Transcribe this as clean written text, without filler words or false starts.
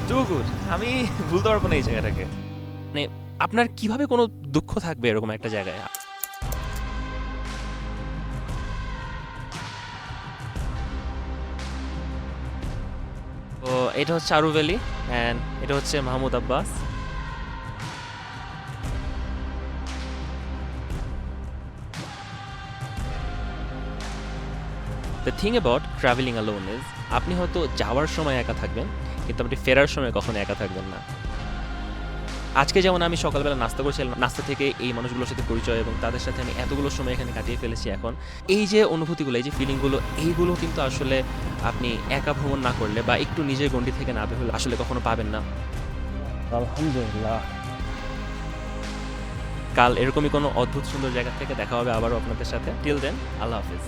Two good. আমি ভুলতে পারবো না এই জায়গাটাকে। মানে আপনার কিভাবে কোনো দুঃখ থাকবে এরকম একটা জায়গায়? তো এটা হচ্ছে আরু ভ্যালি অ্যান্ড এটা হচ্ছে Mahmud Abbas. The thing about travelling alone is আপনি হয়তো যাওয়ার সময় একা থাকবেন, কিন্তু আপনি ফেরার সময় কখনো একা থাকবেন না। আজকে যেমন আমি সকালবেলা নাস্তা করছিলাম, নাস্তা থেকে এই মানুষগুলোর সাথে পরিচয় এবং তাদের সাথে আমি এতগুলো সময় এখানে কাটিয়ে ফেলেছি এখন। এই যে অনুভূতিগুলো, এই যে ফিলিংগুলো, এইগুলো কিন্তু আসলে আপনি একা ভ্রমণ না করলে বা একটু নিজের গণ্ডি থেকে না বের হলে আসলে কখনো পাবেন না। আলহামদুলিল্লাহ। কাল এরকমই কোনো অদ্ভুত সুন্দর জায়গা থেকে দেখা হবে আবারও আপনাদের সাথে। টিল দেন, আল্লাহ হাফিজ।